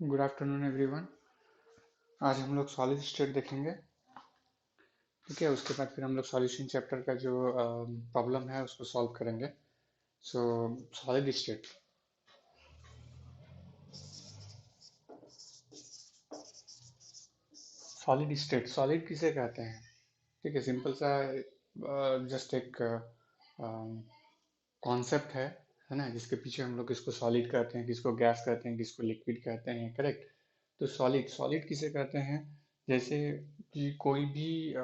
Good afternoon everyone. आज हम लोग सॉलिड स्टेट देखेंगे। ठीक है, उसके बाद फिर हम लोग सॉल्यूशन चैप्टर का जो प्रॉब्लम है उसको सॉल्व करेंगे। सो solid state. Solid state, solid किसे कहते हैं? ठीक है, सिंपल सा जस्ट एक कॉन्सेप्ट है ना, जिसके पीछे हम लोग किसको सॉलिड कहते हैं, किसको गैस कहते हैं, किसको लिक्विड कहते हैं। करेक्ट। तो सॉलिड सॉलिड किसे कहते हैं? जैसे कि कोई भी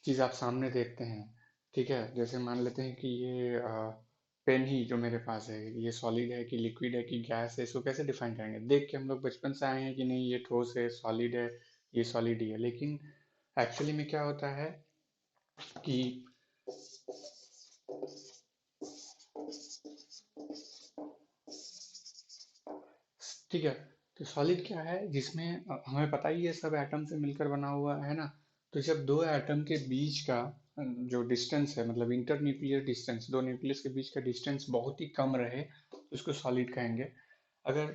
चीज़ आप सामने देखते हैं। ठीक है, जैसे मान लेते हैं कि ये पेन ही जो मेरे पास है, ये सॉलिड है कि लिक्विड है कि गैस है, इसको कैसे डिफाइन करेंगे? देख के हम लोग बचपन से आए हैं कि नहीं ये ठोस है, सॉलिड है, ये सॉलिड ही है। लेकिन एक्चुअली में क्या होता है कि ठीक है, तो सॉलिड क्या है जिसमें हमें पता ही है सब एटम से मिलकर बना हुआ है ना। तो जब दो एटम के बीच का जो डिस्टेंस है, मतलब इंटर न्यूक्लियर डिस्टेंस, दो न्यूक्लियस के बीच का डिस्टेंस बहुत ही कम रहे तो उसको सॉलिड कहेंगे। अगर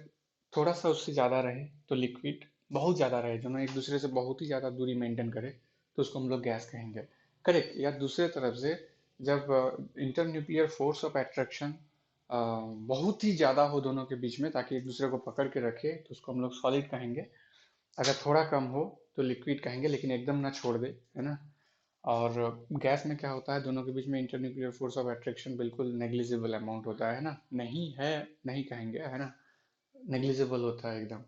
थोड़ा सा उससे ज़्यादा रहे तो लिक्विड, बहुत ज़्यादा रहे, दोनों एक दूसरे से बहुत ही ज़्यादा दूरी मेंटेन करे तो उसको हम लोग गैस कहेंगे। करेक्ट। या दूसरे तरफ से जब inter nuclear force of attraction बहुत ही ज़्यादा हो दोनों के बीच में, ताकि एक दूसरे को पकड़ के रखे, तो उसको हम लोग सॉलिड कहेंगे। अगर थोड़ा कम हो तो लिक्विड कहेंगे, लेकिन एकदम ना छोड़ दे, है ना। और गैस में क्या होता है, दोनों के बीच में इंटरन्यूक्लियर फोर्स ऑफ अट्रैक्शन बिल्कुल नेग्लिजिबल अमाउंट होता है ना, नहीं है, नहीं कहेंगे, है ना, नेग्लिजिबल होता है एकदम।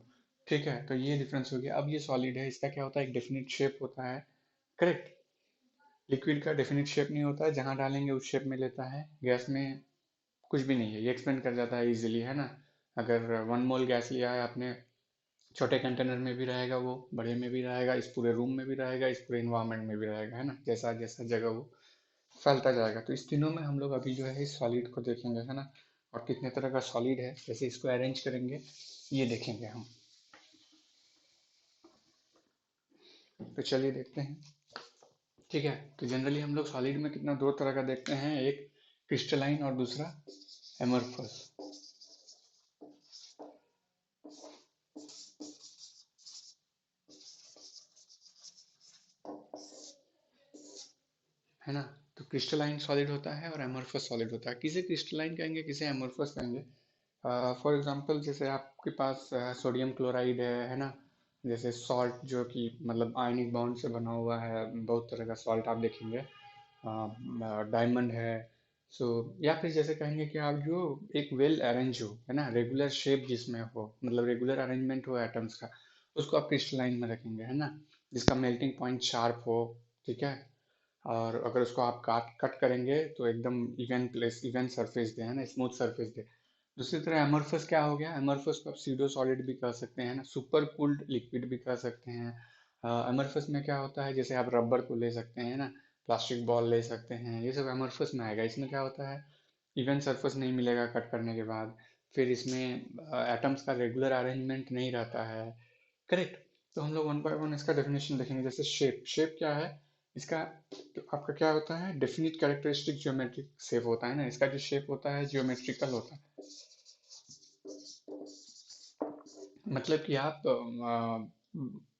ठीक है, तो ये डिफरेंस हो गया। अब ये सॉलिड है, इसका क्या होता है, एक डेफिनेट शेप होता है। करेक्ट। लिक्विड का डेफिनेट शेप नहीं होता है, जहां डालेंगे उस शेप में लेता है। गैस में कुछ भी नहीं है, ये एक्सपेंड कर जाता है इजीली, है ना। अगर 1 मोल गैस लिया है आपने, छोटे कंटेनर में भी रहेगा, वो बड़े में भी रहेगा, इस पूरे रूम में भी रहेगा, इस पूरे इन्वायरमेंट में भी रहेगा, है ना, जैसा जैसा जगह वो फैलता जाएगा। तो इस तीनों में हम लोग अभी जो है इस सॉलिड को देखेंगे, है ना। और कितने तरह का सॉलिड है, कैसे इसको अरेंज करेंगे, ये देखेंगे हम। तो चलिए देखते हैं। ठीक है, तो जनरली हम लोग सॉलिड में कितना दो तरह का देखते हैं, एक क्रिस्टलाइन और दूसरा एमरफस, है ना। तो क्रिस्टलाइन सॉलिड होता है और एमरफस सॉलिड होता है। किसे क्रिस्टलाइन कहेंगे, किसे एमरफस कहेंगे? फॉर एग्जांपल जैसे आपके पास सोडियम क्लोराइड है ना। जैसे सॉल्ट जो कि मतलब आयनिक बॉन्ड से बना हुआ है, बहुत तरह का सॉल्ट आप देखेंगे। डायमंड है। सो या फिर जैसे कहेंगे कि आप जो एक वेल अरेंज हो, है ना, रेगुलर शेप जिसमें हो, मतलब रेगुलर अरेंजमेंट हो एटम्स का, उसको आप क्रिस्टलाइन में रखेंगे, है ना। जिसका मेल्टिंग पॉइंट शार्प हो। ठीक है। और अगर उसको आप काट कट करेंगे तो एकदम इवन प्लेस, इवन सरफेस दे, है ना, स्मूथ सरफेस दे। दूसरी तरह एमरफस क्या हो गया, एमरफस को आप सीडो सॉलिड भी कह सकते हैं ना, सुपर कूल्ड लिक्विड भी कह सकते हैं। एमरफस में क्या होता है, जैसे आप रबर को ले सकते हैं ना, प्लास्टिक बॉल ले सकते हैं, ये सब एमरफस में आएगा। इसमें क्या होता है, इवन सरफेस नहीं मिलेगा कट करने के बाद। फिर इसमें एटम्स का रेगुलर अरेंजमेंट नहीं रहता है। करेक्ट। तो हम लोग वन बाय वन इसका डेफिनेशन देखेंगे। जैसे शेप, शेप क्या है इसका? तो आपका क्या होता है, डेफिनिट कैरेक्टरिस्टिक ज्योमेट्रिक शेप होता है ना, इसका जो शेप होता है ज्योमेट्रिकल होता है। मतलब कि आप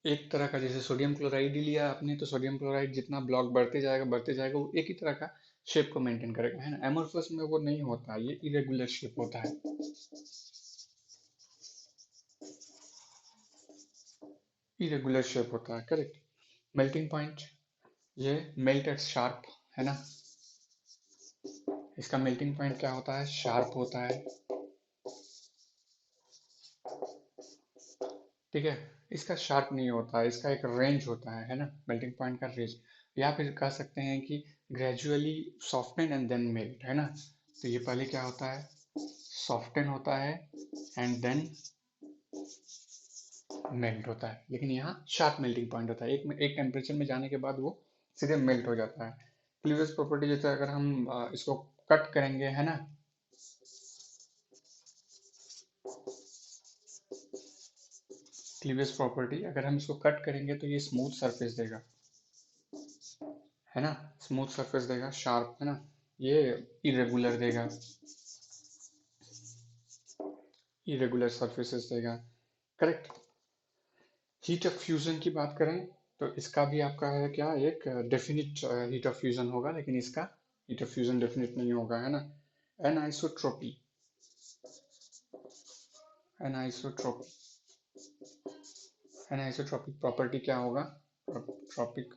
एक तरह का, जैसे सोडियम क्लोराइड ही लिया आपने, तो सोडियम क्लोराइड जितना ब्लॉक बढ़ते जाएगा, वो एक ही तरह का शेप को मेंटेन करेगा, है ना। एमोर्फस में वो नहीं होता, ये इरेगुलर शेप होता है। इरेगुलर शेप होता है, करेक्ट। मेल्टिंग पॉइंट, ये मेल्ट एट शार्प, है ना। इसका मेल्टिंग पॉइंट क्या होता है, शार्प होता है। ठीक है। इसका शार्प नहीं होता है, इसका एक रेंज होता है ना, मेल्टिंग पॉइंट का रेंज। या फिर कह सकते हैं कि gradually soften and then melt, है ना। तो ये पहले क्या होता है, सॉफ्टन होता है एंड देन मेल्ट होता है। लेकिन यहाँ शार्प मेल्टिंग पॉइंट होता है, एक टेम्परेचर में जाने के बाद वो सीधे मेल्ट हो जाता है। क्लीवेज प्रॉपर्टी, जैसे अगर हम इसको कट करेंगे, है ना, क्लीवेज प्रॉपर्टी अगर हम इसको कट करेंगे तो ये स्मूथ सरफेस देगा, है ना, स्मूथ सरफेस देगा, शार्प, है ना। ये इरेगुलर देगा, इरेगुलर सरफेसेस देगा। करेक्ट। हीट ऑफ फ्यूजन की बात करें तो इसका भी आपका है क्या, एक डेफिनिट हीट ऑफ फ्यूजन होगा, लेकिन इसका हीट ऑफ फ्यूजन डेफिनिट नहीं होगा, है ना। एनाइसोट्रोपी, एनाइसोट्रोपी, एनाइसोट्रोपिक प्रॉपर्टी क्या होगा, ट्रॉपिक,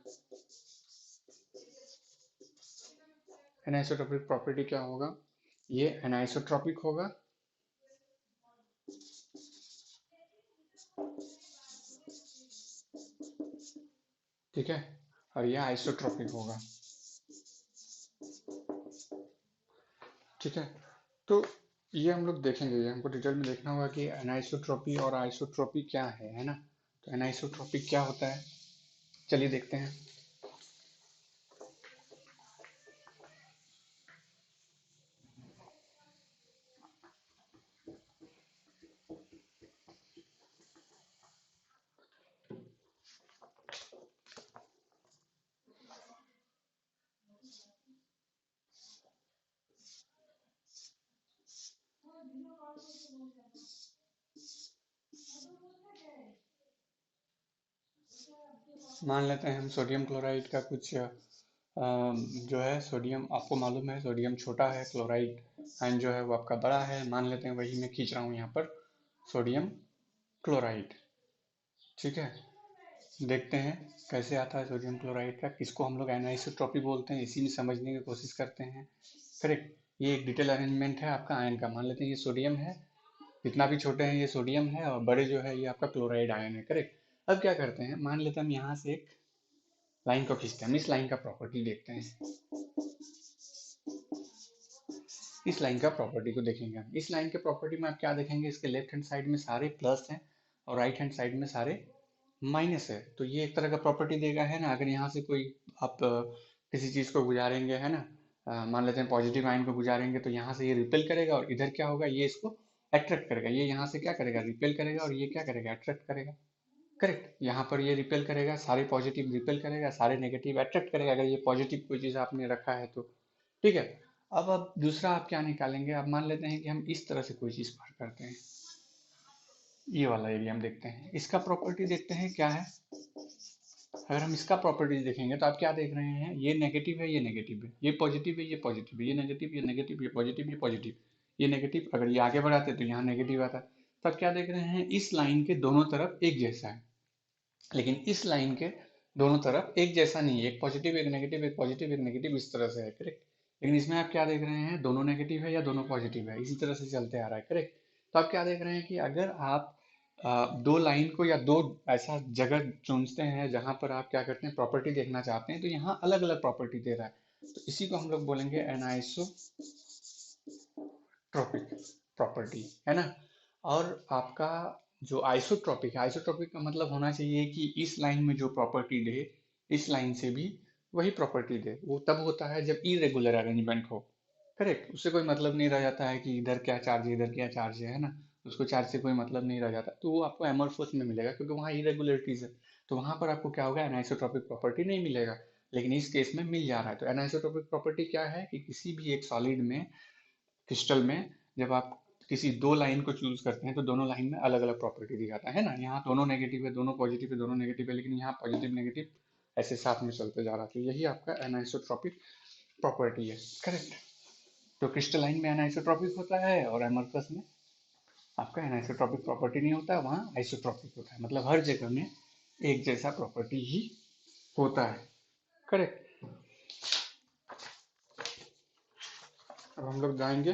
एनाइसोट्रोपिक प्रॉपर्टी क्या होगा, ये एनाइसोट्रोपिक होगा, ठीक है, और ये आइसोट्रोपिक होगा, ठीक है। तो ये हम लोग देखेंगे, ये हमको डिटेल में देखना होगा कि एनाइसोट्रोपी और आइसोट्रोपी क्या है ना। तो एनाइसोट्रोपी क्या होता है, चलिए देखते हैं। मान लेते हैं हम सोडियम क्लोराइड का कुछ जो है, सोडियम आपको मालूम है सोडियम छोटा है, क्लोराइड आयन जो है वो आपका बड़ा है, मान लेते हैं वही मैं खींच रहा हूँ यहाँ पर सोडियम क्लोराइड, ठीक है। देखते हैं कैसे आता है सोडियम क्लोराइड का, किसको हम लोग एनाइसोट्रॉपी बोलते हैं, इसी में समझने की कोशिश करते हैं। करेक्ट, ये एक डिटेल अरेंजमेंट है आपका आयन का, मान लेते हैं ये सोडियम है, जितना भी छोटे हैं ये सोडियम है, और बड़े जो है ये आपका क्लोराइड आयन है, करेक्ट। अब क्या करते हैं, मान लेते हैं हम यहाँ से एक लाइन को खींचते हैं, हम इस लाइन का प्रॉपर्टी देखते हैं, इस लाइन का प्रॉपर्टी को देखेंगे हम। इस लाइन के प्रॉपर्टी में आप क्या देखेंगे, इसके लेफ्ट हैंड साइड में सारे प्लस हैं और राइट हैंड साइड में सारे माइनस है, तो ये एक तरह का प्रॉपर्टी देगा, है ना। अगर यहाँ से कोई आप किसी चीज को गुजारेंगे, है ना, मान लेते हैं पॉजिटिव आयन को गुजारेंगे, तो यहाँ से ये रिपेल करेगा और इधर क्या होगा, ये इसको अट्रैक्ट करेगा, ये यहाँ से क्या करेगा, रिपेल करेगा, और ये क्या करेगा, अट्रैक्ट करेगा, करेक्ट। यहाँ पर ये रिपेल करेगा, सारे पॉजिटिव रिपेल करेगा, सारे नेगेटिव अट्रैक्ट करेगा, अगर ये पॉजिटिव कोई चीज आपने रखा है तो, ठीक है। अब दूसरा आप क्या निकालेंगे, अब मान लेते हैं कि हम इस तरह से कोई चीज पार करते हैं, ये वाला एरिया हम देखते हैं, इसका प्रॉपर्टी देखते हैं क्या है। अगर हम इसका प्रॉपर्टीज देखेंगे तो आप क्या देख रहे हैं, ये नेगेटिव है, ये नेगेटिव है, ये पॉजिटिव है, ये पॉजिटिव है, ये नेगेटिव, ये नेगेटिव, ये पॉजिटिव, ये पॉजिटिव, ये नेगेटिव, अगर ये आगे बढ़ाते तो यहाँ नेगेटिव आता। तो आप क्या देख रहे हैं, इस लाइन के दोनों तरफ एक जैसा है, लेकिन इस लाइन के दोनों तरफ एक जैसा नहीं है, एक पॉजिटिव एक नेगेटिव, एक पॉजिटिव एक नेगेटिव, इस तरह से है, करेक्ट। लेकिन इसमें आप क्या देख रहे हैं, दोनों नेगेटिव है या दोनों पॉजिटिव है, इसी तरह से चलते आ रहा है, करेक्ट। तो आप क्या देख रहे हैं कि अगर आप दो लाइन को या दो ऐसा जगह चुनते हैं जहां पर आप क्या करते हैं, प्रॉपर्टी देखना चाहते हैं, तो यहाँ अलग अलग प्रॉपर्टी दे रहा है, तो इसी को हम लोग बोलेंगे एनाइसोट्रोपिक प्रॉपर्टी, है ना। और आपका जो आइसोट्रोपिक है, आइसोट्रोपिक का मतलब होना चाहिए कि इस लाइन में जो प्रॉपर्टी दे, इस लाइन से भी वही प्रॉपर्टी दे, वो तब होता है जब इरेगुलर अरेंजमेंट हो, करेक्ट। उससे कोई मतलब नहीं रह जाता है कि इधर क्या चार्ज है, इधर क्या चार्ज है ना, उसको चार्ज से कोई मतलब नहीं रह जाता, तो वो आपको एमोर्फोस में मिलेगा, क्योंकि वहाँ इरेगुलरिटीज है, तो वहां पर आपको क्या होगा, एनाइसोट्रोपिक प्रॉपर्टी नहीं मिलेगा। लेकिन इस केस में मिल जा रहा है, तो एनाइसोट्रोपिक प्रॉपर्टी क्या है कि किसी भी एक सॉलिड में, क्रिस्टल में, जब आप किसी दो लाइन को चूज करते हैं तो दोनों लाइन में अलग अलग प्रॉपर्टी दिखाता है ना, यहाँ दोनों नेगेटिव है, दोनों पॉजिटिव है, दोनों नेगेटिव है, लेकिन यहाँ पॉजिटिव नेगेटिव ऐसे साथ में चलते जा रहा है, तो यही आपका एनाइसोट्रोपिक प्रॉपर्टी है, करेक्ट। तो क्रिस्टलाइन में एनाइसोट्रोपिक होता है और एमरफस में आपका एनाइसोट्रोपिक प्रॉपर्टी नहीं होता है, वहाँ आइसोट्रोपिक होता है, मतलब हर जगह में एक जैसा प्रॉपर्टी ही होता है, करेक्ट। अब हम लोग जाएंगे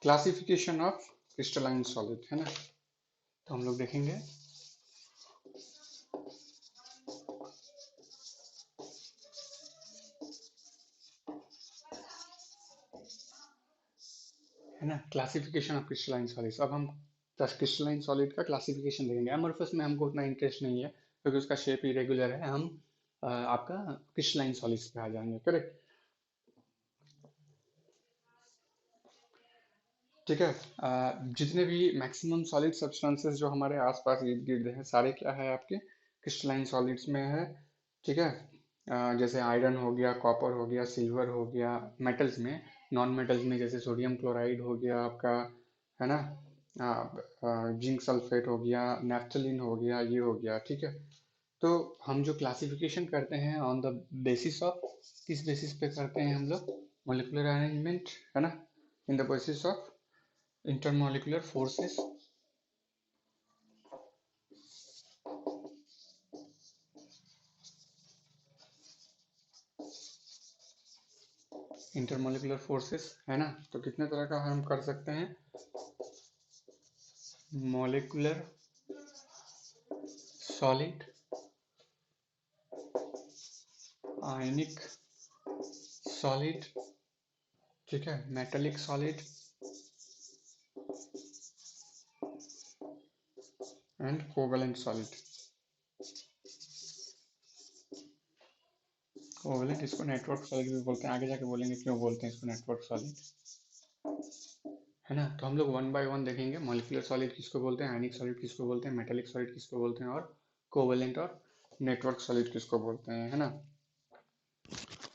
क्लासिफिकेशन ऑफ क्रिस्टलाइन सॉलिड, है ना। तो हम लोग देखेंगे, है ना, क्लासिफिकेशन ऑफ क्रिस्टलाइन सॉलिड्स। अब हम क्रिस्टलाइन सॉलिड का क्लासिफिकेशन देखेंगे, एमरफस में हमको उतना इंटरेस्ट नहीं है क्योंकि उसका शेप इरेगुलर है, हम आपका क्रिस्टलाइन सॉलिड्स पे आ जाएंगे, करेक्ट, ठीक है। जितने भी मैक्सिमम सॉलिड सब्सटेंसेस जो हमारे आसपास इर्द गिर्द हैं, सारे क्या है आपके क्रिस्टलाइन सॉलिड्स में है, ठीक है। जैसे आयरन हो गया, कॉपर हो गया, सिल्वर हो गया, मेटल्स में, नॉन मेटल्स में जैसे सोडियम क्लोराइड हो गया आपका, है ना, जिंक सल्फेट हो गया, नैप्थलीन हो गया, ये हो गया, ठीक है। तो हम जो क्लासिफिकेशन करते हैं ऑन द बेसिस ऑफ, किस बेसिस पे करते हैं हम लोग? मोलिकुलर अरेंजमेंट, है ना, in the basis of intermolecular forces. Intermolecular forces, है ना। तो कितने तरह का हम कर सकते हैं? मोलिकुलर सॉलिड, आयनिक सॉलिड, ठीक है, metallic solid and covalent solid. Covalent इसको नेटवर्क सॉलिड भी बोलते हैं, आगे जाके बोलेंगे क्यों बोलते हैं इसको नेटवर्क सॉलिड, है ना। तो हम लोग वन बाय वन देखेंगे, मॉलिक्यूलर सॉलिड किसको बोलते हैं, आयनिक सॉलिड किसको बोलते हैं, मेटेलिक सॉलिड किसको बोलते हैं, और कोवेलेंट और नेटवर्क सॉलिड किसको बोलते हैं, है ना।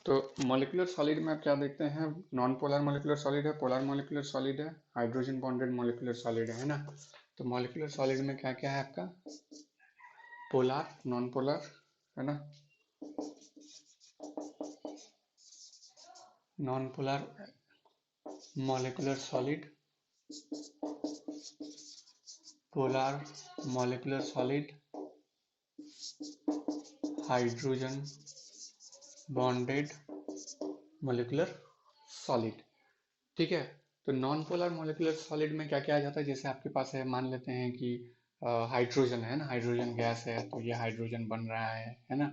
तो मॉलिक्यूलर सॉलिड में आप क्या देखते हैं? नॉन पोलर मॉलिक्यूलर सॉलिड है, पोलर मॉलिक्यूलर सॉलिड है, हाइड्रोजन बॉन्डेड मॉलिक्यूलर सॉलिड है ना। तो मॉलिक्यूलर सॉलिड में क्या क्या है आपका? पोलर, नॉन पोलर, है ना। Non polar molecular solid, polar molecular solid, hydrogen bonded molecular solid, ठीक है। तो नॉन पोलर मॉलिक्यूलर सॉलिड में क्या क्या आ जाता है? जैसे आपके पास है, मान लेते हैं कि हाइड्रोजन है ना, हाइड्रोजन गैस है तो ये हाइड्रोजन बन रहा है ना।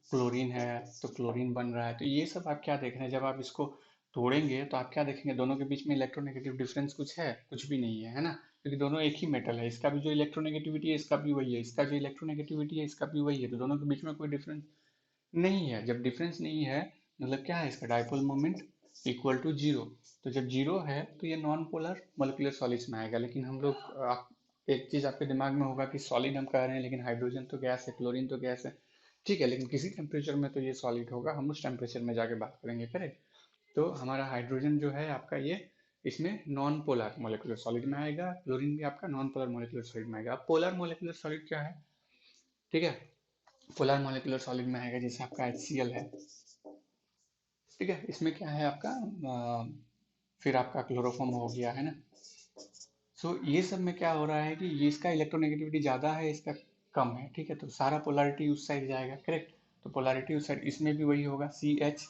क्लोरीन है तो क्लोरीन बन रहा है। तो ये सब आप क्या देख रहे हैं? जब आप इसको तोड़ेंगे तो आप क्या देखेंगे? दोनों के बीच में इलेक्ट्रोनेगेटिव डिफरेंस कुछ है? कुछ भी नहीं है, है ना। क्योंकि दोनों एक ही मेटल है, इसका भी जो इलेक्ट्रोनेगेटिविटी है इसका भी वही है, इसका जो इलेक्ट्रोनेगेटिविटी है इसका भी वही है, तो दोनों के बीच में कोई डिफरेंस नहीं है। जब डिफरेंस नहीं है मतलब क्या है? इसका dipole moment equal to zero. तो जब जीरो है तो ये नॉन पोलर मोलिकुलर सॉलिड्स में आएगा। लेकिन हम लोग आप एक चीज आपके दिमाग में होगा कि सॉलिड हम कह रहे हैं लेकिन हाइड्रोजन तो गैस है, क्लोरीन तो गैस है, ठीक है। लेकिन किसी टेम्परेचर में तो ये सॉलिड होगा, हम उस टेम्परेचर में जाके बात करेंगे, करेक्ट। तो हमारा हाइड्रोजन जो है आपका ये इसमें नॉन पोलर मोलिकुलर सॉलिड में आएगा, क्लोरीन भी आपका नॉन पोलर मोलिकुलर सॉलिड में आएगा। अब पोलर मोलिकुलर सॉलिड क्या है? ठीक है, पोलर मोलिकुलर सॉलिड में आएगा जैसे आपका HCl है, ठीक है। इसमें क्या है आपका फिर आपका क्लोरोफॉर्म हो गया, है ना। सो ये सब में क्या हो रहा है कि ये इसका इलेक्ट्रोनेगेटिविटी ज़्यादा है, इसका कम है, ठीक है। तो सारा पोलैरिटी उस साइड जाएगा, करेक्ट। तो पोलैरिटी उस साइड, इसमें भी वही होगा, CH,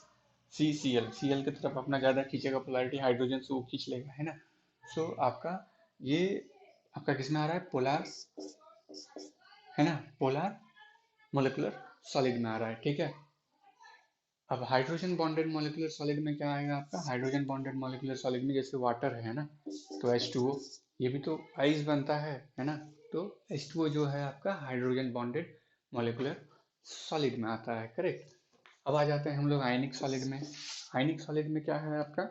Cl की तरफ अपना ज़्यादा खींचेगा पोलैरिटी, हाइड्रोजन से वो खींच लेगा, है ना। सो आपका ये आपका किस में आ रहा है? पोलर, है ना, पोलर मोलिकुलर सॉलिड में आ रहा है, ठीक है। अब हाइड्रोजन बॉन्डेड मॉलिक्यूलर सॉलिड में क्या आएगा आपका? हाइड्रोजन बॉन्डेड मॉलिक्यूलर सॉलिड में जैसे वाटर है ना, तो H2O, ये भी तो आइस बनता है ना। तो H2O जो है आपका हाइड्रोजन बॉन्डेड मॉलिक्यूलर सॉलिड में आता है, करेक्ट। अब आ जाते हैं हम लोग आयनिक सॉलिड में। आयनिक सॉलिड में क्या है आपका?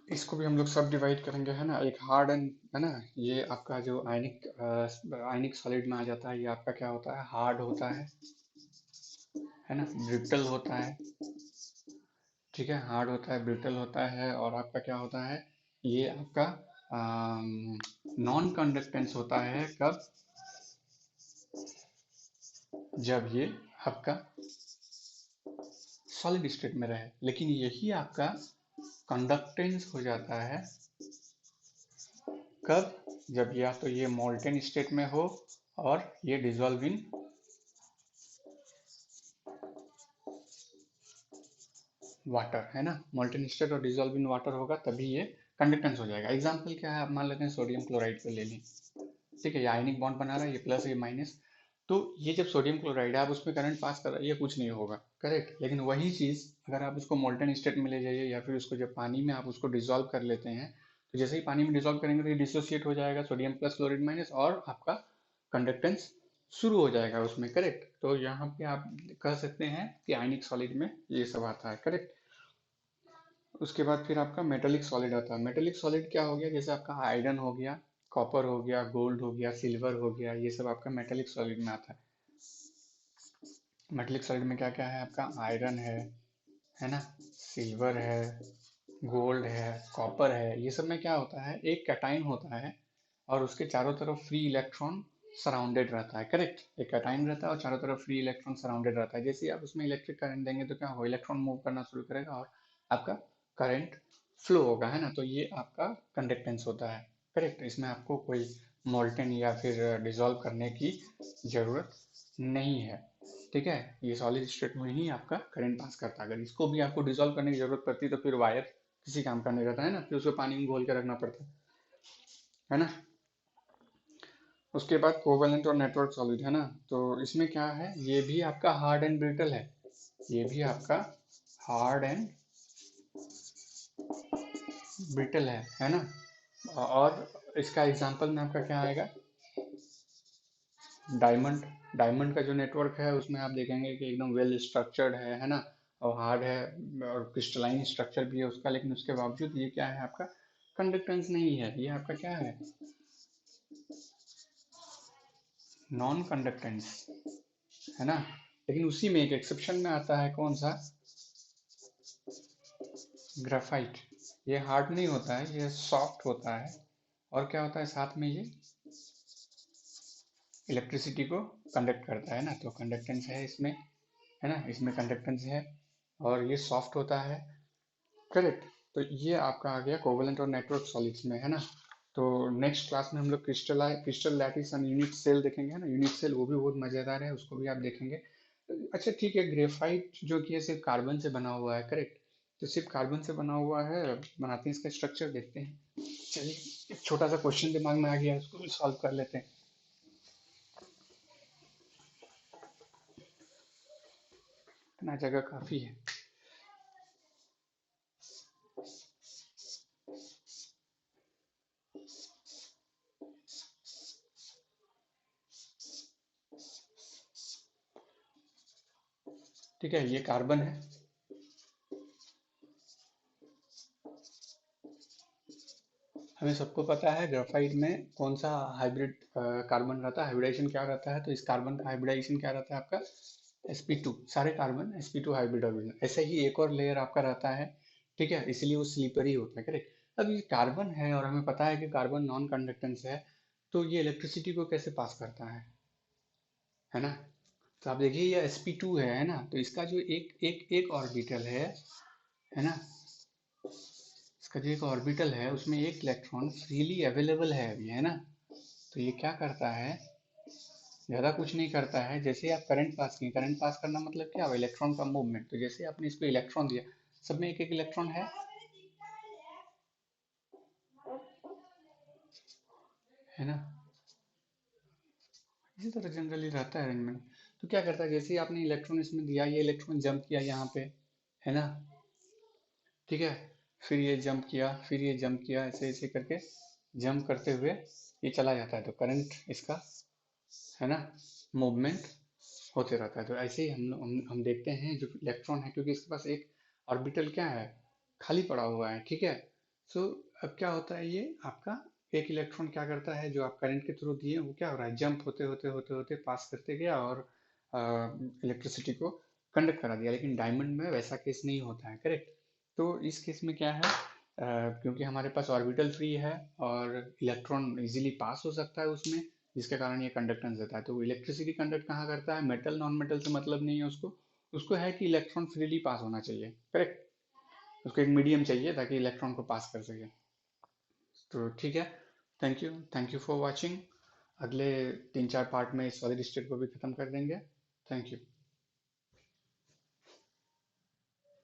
इसको भी हम लोग सब डिवाइड करेंगे, है ना। एक हार्ड एंड, है ना, ये आपका जो आयनिक सॉलिड में आ जाता है, ये आपका क्या होता है? हार्ड होता है ना, ब्रिटल होता है, ठीक है। हार्ड होता है, ब्रिटल होता है, और आपका क्या होता है? ये आपका नॉन कंडक्टेंस होता है कब? जब ये आपका सॉलिड स्टेट में रहे। लेकिन यही आपका कंडक्टेंस हो जाता है कब? जब या तो ये मोल्टेन स्टेट में हो और ये डिजोल्व इन वाटर, है ना। मोल्टेन स्टेट और डिजोल्व इन वाटर होगा तभी ये कंडक्टेंस हो जाएगा। एग्जाम्पल क्या है? आप मान लेते हैं सोडियम क्लोराइड को ले लें, ठीक है। ये आयनिक बॉन्ड बना रहा है, ये प्लस ये माइनस। तो ये जब सोडियम क्लोराइड है आप उसमें करंट पास कर रहे हैं, ये कुछ नहीं होगा, करेक्ट। लेकिन वही चीज़ अगर आप उसको मोल्टन स्टेट में ले जाइए या फिर उसको जब पानी में आप उसको डिजोल्व कर लेते हैं, तो जैसे ही पानी में डिजोल्व करेंगे तो ये डिसोसिएट हो जाएगा, सोडियम प्लस क्लोराइड माइनस, और आपका कंडक्टेंस शुरू हो जाएगा उसमें, करेक्ट। तो यहाँ पे आप कह सकते हैं कि आयनिक सॉलिड में ये सब आता है, करेक्ट। उसके बाद फिर आपका मेटेलिक सॉलिड आता है। मेटेलिक सॉलिड क्या हो गया? जैसे आपका आयरन हो गया, कॉपर हो गया, गोल्ड हो गया, सिल्वर हो गया, ये सब आपका मेटेलिक सॉलिड में आता है। मेटेलिक सॉलिड में क्या क्या है आपका? आयरन है, है ना, सिल्वर है, गोल्ड है, कॉपर है, ये सब में क्या होता है, एक कैटाइन होता है और उसके चारों तरफ फ्री इलेक्ट्रॉन सराउंडेड रहता है। करेक्ट, एक कैटाइन रहता है और चारों तरफ फ्री इलेक्ट्रॉन सराउंडेड रहता है। जैसे ही आप उसमें इलेक्ट्रिक करंट देंगे तो क्या होगा, इलेक्ट्रॉन मूव करना शुरू करेगा और आपका करंट फ्लो होगा, है ना। तो ये आपका कंडक्टेंस होता है। करेक्ट, इसमें आपको कोई मोल्टन या फिर डिसॉल्व करने की जरूरत नहीं है। ठीक है, ये सॉलिड स्टेट में ही आपका करंट पास करता है। अगर इसको भी आपको डिसॉल्व करने की जरूरत पड़ती तो फिर वायर किसी काम का नहीं रहता, है ना, फिर उसको पानी में घोल के रखना पड़ता है ना। उसके बाद कोवेलेंट और नेटवर्क सॉलिड, है ना। तो इसमें क्या है, ये भी आपका हार्ड एंड ब्रिटल है, ये भी आपका हार्ड एंड ब्रिटल है ना। और इसका एग्जांपल में आपका क्या आएगा, डायमंड। डायमंड का जो नेटवर्क है उसमें आप देखेंगे कि एकदम वेल स्ट्रक्चर्ड है ना, और हार्ड है और क्रिस्टलाइन स्ट्रक्चर भी है उसका, लेकिन उसके बावजूद ये क्या है, आपका कंडक्टेंस नहीं है, ये आपका क्या है, नॉन कंडक्टेंस, है ना। लेकिन उसी में एक एक्सेप्शन में आता है, कौन सा, ग्राफाइट। ये हार्ड नहीं होता है, ये सॉफ्ट होता है। और क्या होता है साथ में, ये इलेक्ट्रिसिटी को कंडक्ट करता है ना, तो कंडक्टेंस है इसमें, है ना, इसमें कंडक्टेंस है और ये सॉफ्ट होता है। करेक्ट। तो ये आपका आ गया कोवेलेंट और नेटवर्क सॉलिड्स में, है ना। तो नेक्स्ट क्लास में हम लोग crystal lattice and unit cell देखेंगे, है ना। यूनिट सेल वो भी बहुत मजेदार है, उसको भी आप देखेंगे। अच्छा ठीक है, ग्रेफाइट जो कि है सिर्फ कार्बन से बना हुआ है। करेक्ट, तो सिर्फ कार्बन से बना हुआ है, बनाते हैं, इसका स्ट्रक्चर देखते हैं। चलिए, एक छोटा सा क्वेश्चन दिमाग में आ गया, उसको भी सॉल्व कर लेते हैं। इतना जगह काफी है। ठीक है, ये कार्बन है। हमें सबको पता है ग्राफाइट में कौन सा हाइब्रिड कार्बन रहता है, हाइब्रिडाइजेशन क्या रहता है, तो इस कार्बन का हाइब्रिडाइजेशन क्या रहता है आपका, sp2। सारे कार्बन sp2 हाइब्रिड ऑर्बिटल, ऐसे ही एक और लेयर आपका रहता है। ठीक है, इसलिए वो स्लीपरी होता है। करेक्ट, अब ये कार्बन है और हमें पता है कि कार्बन नॉन कंडक्टेंस है, तो ये इलेक्ट्रिसिटी को कैसे पास करता है ना। तो आप देखिए ये sp2 है ना, तो इसका जो एक एक एक ऑर्बिटल है ना, इसका जो एक ऑर्बिटल है उसमें एक इलेक्ट्रॉन फ्रीली अवेलेबल है अभी, है ना। तो ये क्या करता है, ज़्यादा कुछ नहीं करता है। जैसे आप करंट पास किए, करंट पास करना मतलब क्या हुआ, इलेक्ट्रॉन का मूवमेंट। तो जैसे आपने इसको इलेक्ट्रॉन दिया, सब में एक एक इलेक्ट्रॉन है ना। इसी तरह जनरली रहता है अरेंजमेंट। तो क्या करता है, जैसे ही आपने इलेक्ट्रॉन इसमें दिया, ये इलेक्ट्रॉन जंप किया यहाँ पे, है ना। ठीक है, फिर ये जंप किया, फिर ये जंप किया, ऐसे ऐसे करके जंप करते हुए ये चला जाता है। तो करंट इसका, है ना, मूवमेंट होते रहता है। तो ऐसे ही हम देखते हैं जो इलेक्ट्रॉन है, क्योंकि इसके पास एक ऑर्बिटल क्या है, खाली पड़ा हुआ है। ठीक है, सो अब क्या होता है, ये आपका एक इलेक्ट्रॉन क्या करता है, जो आप करंट के थ्रू दिए, वो क्या हो रहा है, जंप होते होते होते होते पास करते गया और इलेक्ट्रिसिटी को कंडक्ट करा दिया। लेकिन डायमंड में वैसा केस नहीं होता है। करेक्ट, तो इस केस में क्या है, क्योंकि हमारे पास ऑर्बिटल फ्री है और इलेक्ट्रॉन इजीली पास हो सकता है उसमें, जिसके कारण ये कंडक्टेंस देता है। तो इलेक्ट्रिसिटी कंडक्ट कहाँ करता है, मेटल नॉन मेटल से मतलब नहीं है उसको, उसको है कि इलेक्ट्रॉन फ्रीली पास होना चाहिए। करेक्ट, उसको एक मीडियम चाहिए ताकि इलेक्ट्रॉन को पास कर सके। तो ठीक है, थैंक यू फॉर वॉचिंग। अगले 3-4 पार्ट में इस सॉलिड स्टेट को भी खत्म कर देंगे। Thank you.